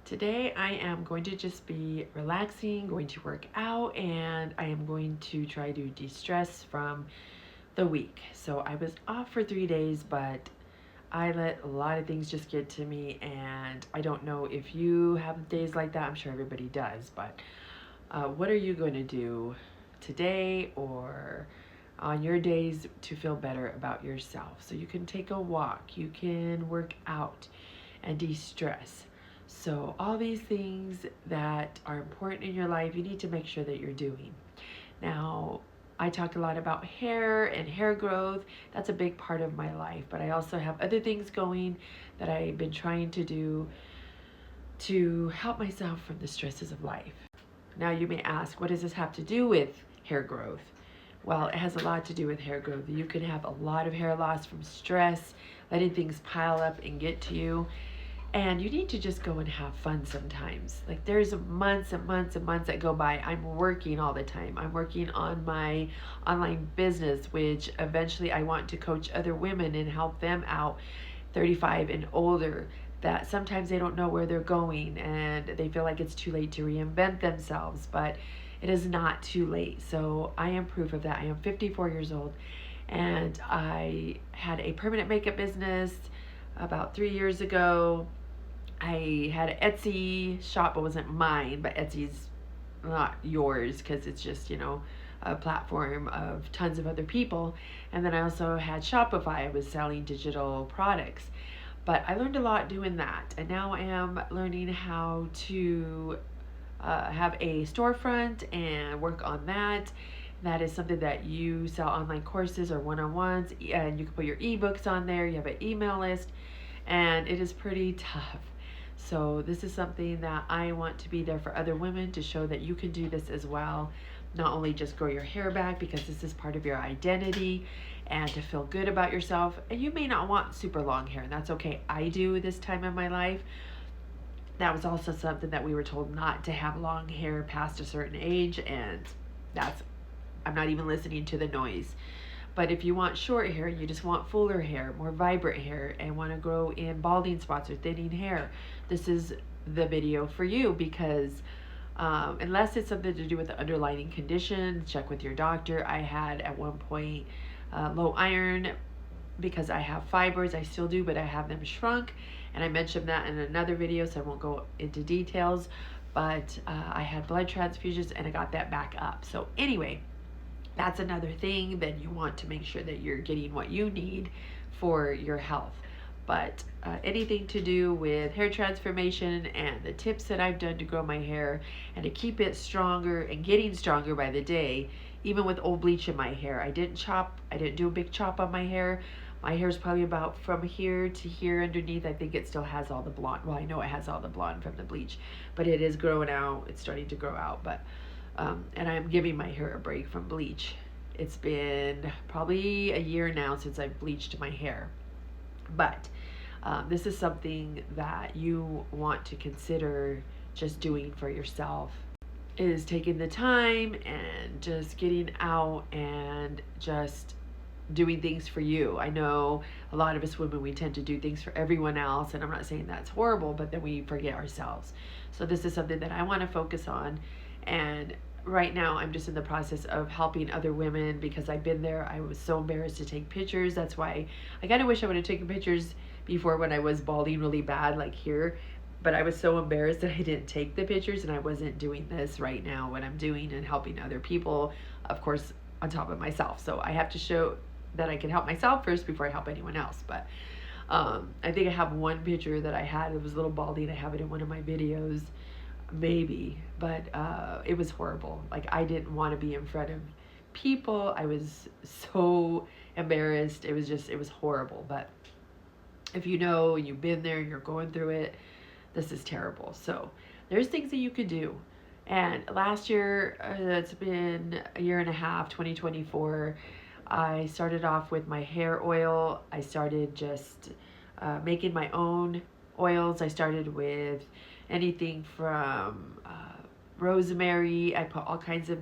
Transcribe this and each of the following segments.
Today I am going to just be relaxing, going to work out, and I am going to try to de-stress from the week. So I was off for 3 days, but I let a lot of things just get to me, and I don't know if you have days like that. I'm sure everybody does, but what are you going to do today or on your days to feel better about yourself? So you can take a walk, you can work out and de-stress. So all these things that are important in your life, you need to make sure that you're doing. Now, I talked a lot about hair and hair growth. That's a big part of my life, but I also have other things going that I've been trying to do to help myself from the stresses of life. Now you may ask, what does this have to do with hair growth? Well, it has a lot to do with hair growth. You can have a lot of hair loss from stress, letting things pile up and get to you. And you need to just go and have fun sometimes. Like there's months and months and months that go by. I'm working all the time. I'm working on my online business, which eventually I want to coach other women and help them out 35 and older that sometimes they don't know where they're going and they feel like it's too late to reinvent themselves, but it is not too late. So I am proof of that. I am 54 years old and I had a permanent makeup business about 3 years ago. I had an Etsy shop. It wasn't mine, but Etsy's not yours because it's just, a platform of tons of other people. And then I also had Shopify. I was selling digital products. But I learned a lot doing that. And now I am learning how to have a storefront and work on that. That is something that you sell online courses or one-on-ones, and you can put your ebooks on there. You have an email list, and it is pretty tough. So this is something that I want to be there for other women to show that you can do this as well. Not only just grow your hair back because this is part of your identity and to feel good about yourself. And you may not want super long hair, and that's okay. I do this time in my life. That was also something that we were told not to have long hair past a certain age, and I'm not even listening to the noise. But if you want short hair, you just want fuller hair, more vibrant hair, and want to grow in balding spots or thinning hair, this is the video for you because unless it's something to do with the underlying condition, check with your doctor. I had at one point low iron because I have fibroids. I still do, but I have them shrunk. And I mentioned that in another video, so I won't go into details. But I had blood transfusions and I got that back up. So anyway, that's another thing. Then you want to make sure that you're getting what you need for your health. But anything to do with hair transformation and the tips that I've done to grow my hair and to keep it stronger and getting stronger by the day, even with old bleach in my hair. I didn't do a big chop on my hair. My hair is probably about from here to here underneath. I think it still has all the blonde. Well, I know it has all the blonde from the bleach, but it is growing out. It's starting to grow out, but and I'm giving my hair a break from bleach. It's been probably a year now since I've bleached my hair. But this is something that you want to consider just doing for yourself, is taking the time and just getting out and just doing things for you. I know a lot of us women, we tend to do things for everyone else, and I'm not saying that's horrible, but then we forget ourselves. So this is something that I want to focus on, and right now I'm just in the process of helping other women because I've been there. I was so embarrassed to take pictures. That's why I kind of wish I would have taken pictures before when I was balding really bad, like here, but I was so embarrassed that I didn't take the pictures, and I wasn't doing this right now, what I'm doing and helping other people, of course, on top of myself. So I have to show that I can help myself first before I help anyone else. But I think I have one picture that I had. It was a little balding. I have it in one of my videos, maybe, but it was horrible. Like I didn't want to be in front of people. I was so embarrassed. It was horrible. But if you know, you've been there, you're going through it, this is terrible. So there's things that you could do. And last year, it's been a year and a half, 2024, I started off with my hair oil. I started just making my own oils. I started with anything from rosemary. I put all kinds of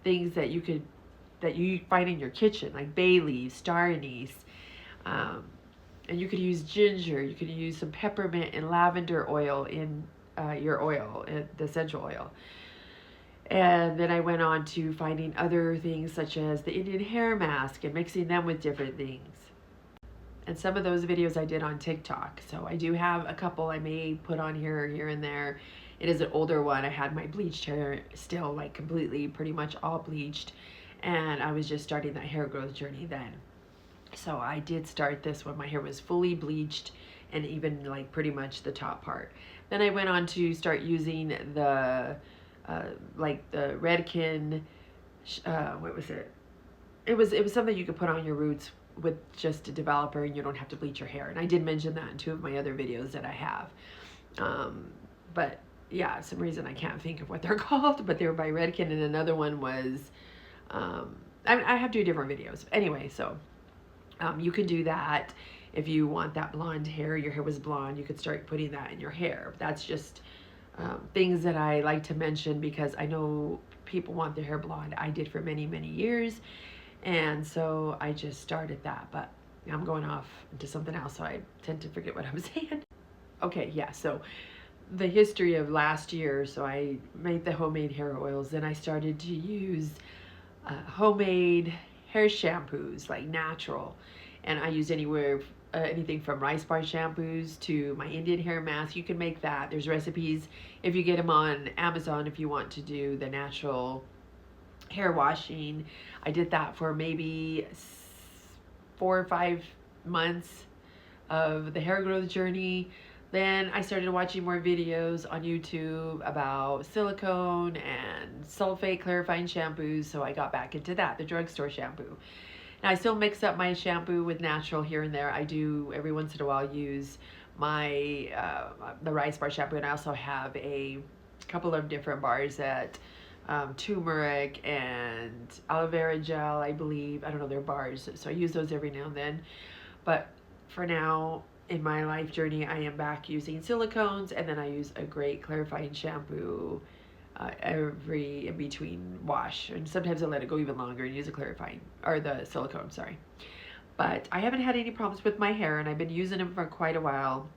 things that you find in your kitchen, like bay leaves, star anise, And you could use ginger, you could use some peppermint and lavender oil in your oil, the essential oil. And then I went on to finding other things such as the Indian hair mask and mixing them with different things. And some of those videos I did on TikTok. So I do have a couple I may put on here and there. It is an older one. I had my bleached hair still like completely pretty much all bleached. And I was just starting that hair growth journey then. So I did start this when my hair was fully bleached and even like pretty much the top part. Then I went on to start using the like the Redken, what was it? It was something you could put on your roots with just a developer, and you don't have to bleach your hair. And I did mention that in 2 of my other videos that I have. But yeah, some reason I can't think of what they're called, but they were by Redken, and another one was, I have 2 different videos. Anyway, so you can do that if you want that blonde hair. Your hair was blonde, you could start putting that in your hair. That's just things that I like to mention because I know people want their hair blonde. I did for many, many years. And so I just started that, but I'm going off into something else, so I tend to forget what I'm saying. Okay, yeah, so the history of last year, so I made the homemade hair oils, then I started to use homemade hair shampoos, like natural. And I use anything from rice bar shampoos to my Indian hair mask. You can make that. There's recipes if you get them on Amazon if you want to do the natural hair washing. I did that for maybe 4 or 5 months of the hair growth journey. Then I started watching more videos on YouTube about silicone and sulfate clarifying shampoos, so I got back into that, the drugstore shampoo. Now I still mix up my shampoo with natural here and there. I do every once in a while use my the rice bar shampoo, and I also have a couple of different bars that turmeric and aloe vera gel, I believe. I don't know, they're bars, so I use those every now and then. But for now, in my life journey, I am back using silicones, and then I use a great clarifying shampoo every in between wash. And sometimes I let it go even longer and use a clarifying, or the silicone, sorry. But I haven't had any problems with my hair, and I've been using them for quite a while.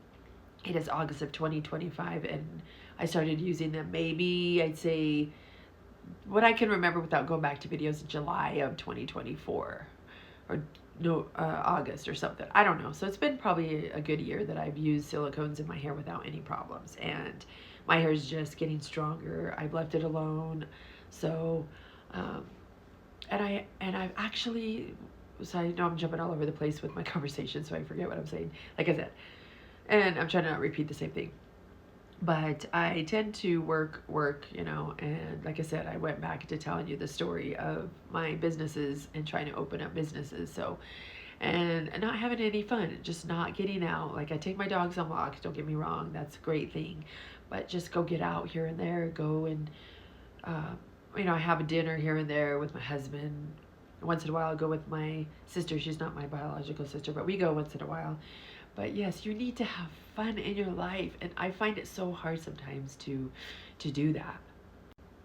It is August of 2025, and I started using them maybe, I'd say, what I can remember without going back to videos, in July of 2024 or no August or something. I don't know. So it's been probably a good year that I've used silicones in my hair without any problems, and my hair is just getting stronger. I've left it alone. So and I've actually, so I know I'm jumping all over the place with my conversation, so I forget what I'm saying, like I said, and I'm trying to not repeat the same thing. But I tend to work, and like I said, I went back to telling you the story of my businesses and trying to open up businesses. So, and not having any fun, just not getting out. Like, I take my dogs on walks, don't get me wrong, that's a great thing. But just go get out here and there, go and, I have a dinner here and there with my husband. Once in a while, I'll go with my sister. She's not my biological sister, but we go once in a while. But yes, you need to have fun in your life, and I find it so hard sometimes to do that.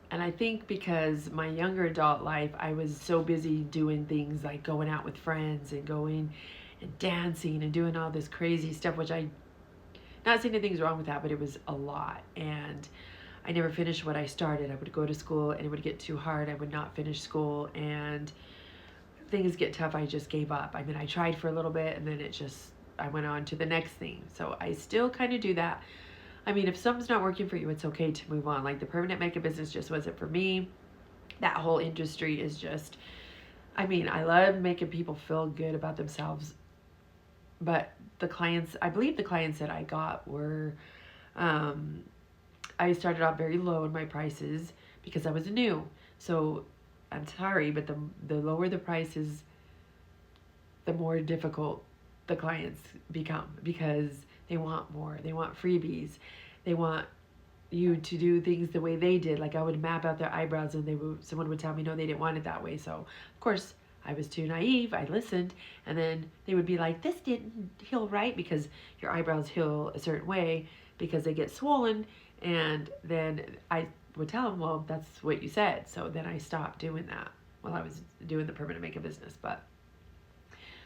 And I think because my younger adult life, I was so busy doing things like going out with friends and going and dancing and doing all this crazy stuff, which not saying anything's wrong with that, but it was a lot. And I never finished what I started. I would go to school and it would get too hard. I would not finish school, and things get tough. I just gave up. I mean, I tried for a little bit, and then I went on to the next thing. So I still kind of do that. I mean, if something's not working for you, it's okay to move on. Like, the permanent makeup business just wasn't for me. That whole industry is just, I mean, I love making people feel good about themselves. But I believe the clients that I got were, I started off very low in my prices because I was new. So I'm sorry, but the lower the prices, the more difficult the clients become, because they want more. They want freebies. They want you to do things the way they did. Like, I would map out their eyebrows, and someone would tell me no, they didn't want it that way. So of course I was too naive. I listened, and then they would be like, this didn't heal right, because your eyebrows heal a certain way because they get swollen. And then I would tell them, well, that's what you said. So then I stopped doing that while I was doing the permanent makeup business. But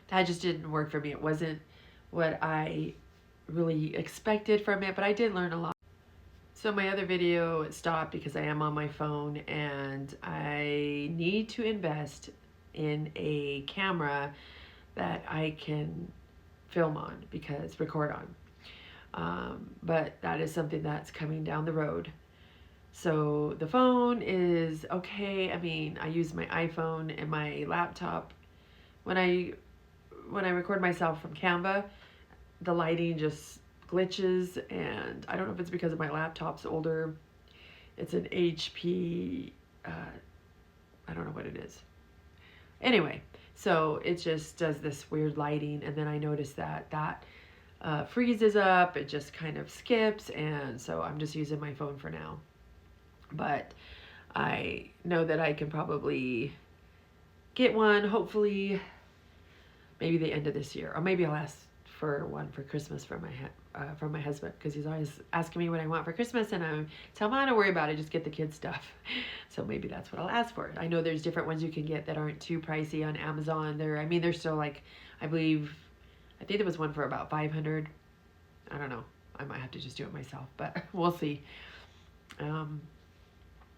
that just didn't work for me. It wasn't what I really expected from it, but I did learn a lot. So my other video stopped because I am on my phone and I need to invest in a camera that I can film on, because record on. But that is something that's coming down the road. So the phone is okay. I mean, I use my iPhone and my laptop. When I record myself from Canva, the lighting just glitches, and I don't know if it's because of my laptop's older. It's an HP. I don't know what it is. Anyway, so it just does this weird lighting, and then I noticed that freezes up. It just kind of skips, and so I'm just using my phone for now. But I know that I can probably get one, hopefully, maybe the end of this year, or maybe I'll ask for one for Christmas from my husband, because he's always asking me what I want for Christmas, and I tell him, I don't worry about it, just get the kids stuff. So maybe that's what I'll ask for. I know there's different ones you can get that aren't too pricey on Amazon. They're still like, I think there was one for about $500. I don't know. I might have to just do it myself, but we'll see.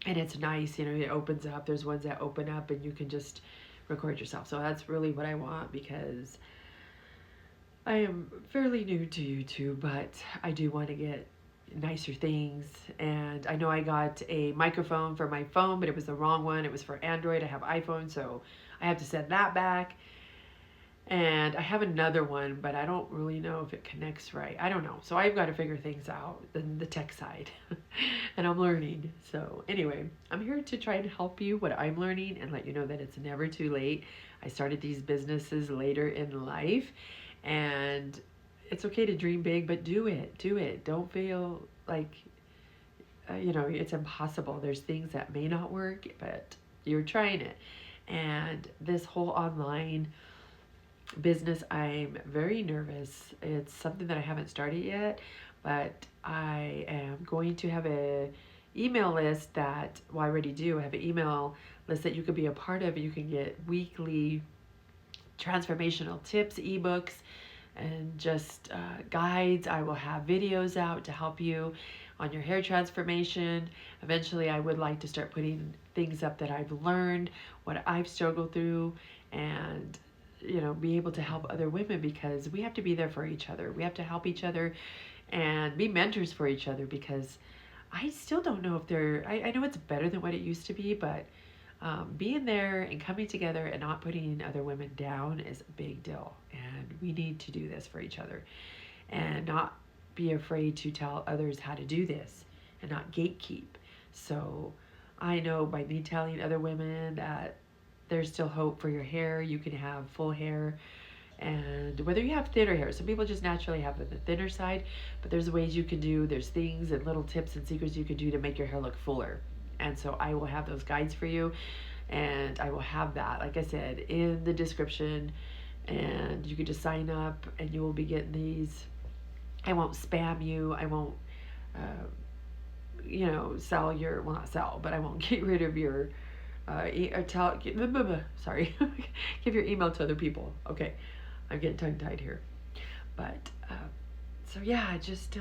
And it's nice, it opens up. There's ones that open up and you can just record yourself. So that's really what I want, because I am fairly new to YouTube, but I do want to get nicer things. And I know I got a microphone for my phone, but it was the wrong one. It was for Android. I have iPhone, so I have to send that back. And I have another one, but I don't really know if it connects right. I don't know. So I've got to figure things out, the tech side. And I'm learning. So anyway, I'm here to try and help you what I'm learning and let you know that it's never too late. I started these businesses later in life, and it's okay to dream big, but do it. Do it. Don't feel like, it's impossible. There's things that may not work, but you're trying it. And this whole online business, I'm very nervous. It's something that I haven't started yet, but I am going to have a email list that, well, I already do. I have an email list that you could be a part of. You can get weekly transformational tips, ebooks, and just guides. I will have videos out to help you on your hair transformation. Eventually, I would like to start putting things up that I've learned, what I've struggled through, and be able to help other women, because we have to be there for each other. We have to help each other and be mentors for each other, because I still don't know if I know it's better than what it used to be, but being there and coming together and not putting other women down is a big deal. And we need to do this for each other and not be afraid to tell others how to do this and not gatekeep. So I know by me telling other women that there's still hope for your hair. You can have full hair, and whether you have thinner hair, some people just naturally have the thinner side, but there's ways you can do, there's things and little tips and secrets you can do to make your hair look fuller. And so I will have those guides for you, and I will have that, like I said, in the description, and you can just sign up and you will be getting these. I won't spam you. I won't sell your, well, not sell, but I won't get rid of your give your email to other people. Okay, I'm getting tongue-tied here. But, so yeah, just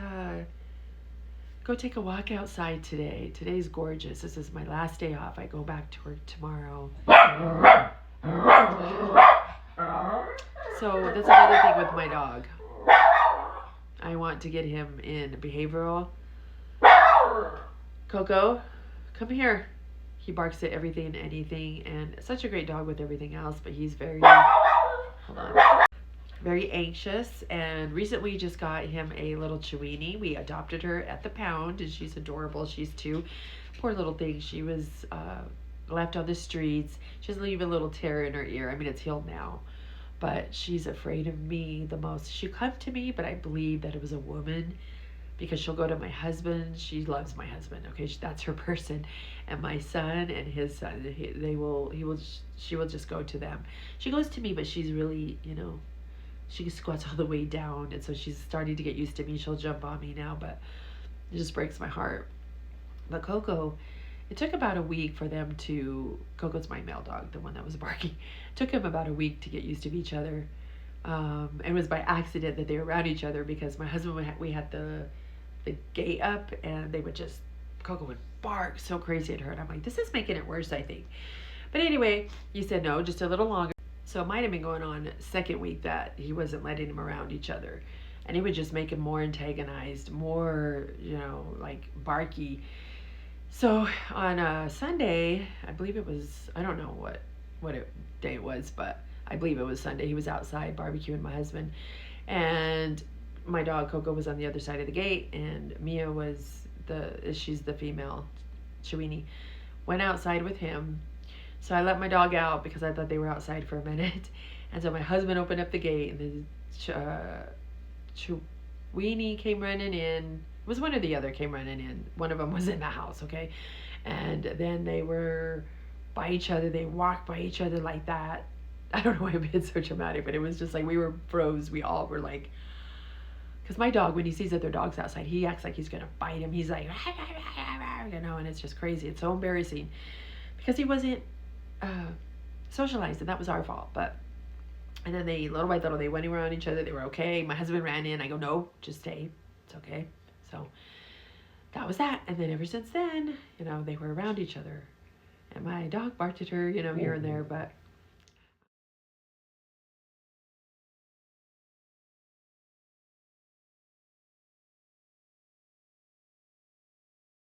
go take a walk outside today. Today's gorgeous. This is my last day off. I go back to work tomorrow. So that's another thing with my dog. I want to get him in behavioral. Coco, come here. He barks at everything and anything, and such a great dog with everything else, but he's very anxious. And recently just got him a little Chiweenie. We adopted her at the pound, and she's adorable. She's 2. Poor little thing. She was left on the streets. She has even a little tear in her ear. I mean, it's healed now, but she's afraid of me the most. She come to me, but I believe that it was a woman, because she'll go to my husband. She loves my husband. Okay, that's her person. And my son and his son, she will just go to them. She goes to me, but she's really, she squats all the way down, and so she's starting to get used to me. She'll jump on me now, but it just breaks my heart. But Coco, it took about a week for them to, Coco's my male dog, the one that was barking. It took him about a week to get used to each other. And it was by accident that they were around each other because my husband we had the gate up, and they would just Coco would bark so crazy at her, and I'm like, this is making it worse, I think. But anyway, he said no, just a little longer. So it might have been going on second week that he wasn't letting them around each other, and he would just make him more antagonized, more like barky. So on a Sunday, I believe it was, I don't know what day it was, but I believe it was Sunday. He was outside barbecuing, my husband, and my dog Coco was on the other side of the gate, and Mia she's the female, Chewini, went outside with him. So I let my dog out because I thought they were outside for a minute, and so my husband opened up the gate, and the Chewini came running in. It was one or the other came running in. One of them was in the house, okay? And then they were by each other. They walked by each other like that. I don't know why it was so dramatic, but it was just like we were froze. We all were like, because my dog, when he sees other dogs outside, he acts like he's going to bite him. He's like, and it's just crazy. It's so embarrassing because he wasn't socialized, and that was our fault. But and then they, little by little, they went around each other. They were okay. My husband ran in. I go, no, just stay. It's okay. So that was that. And then ever since then, they were around each other. And my dog barked at her, here and there. But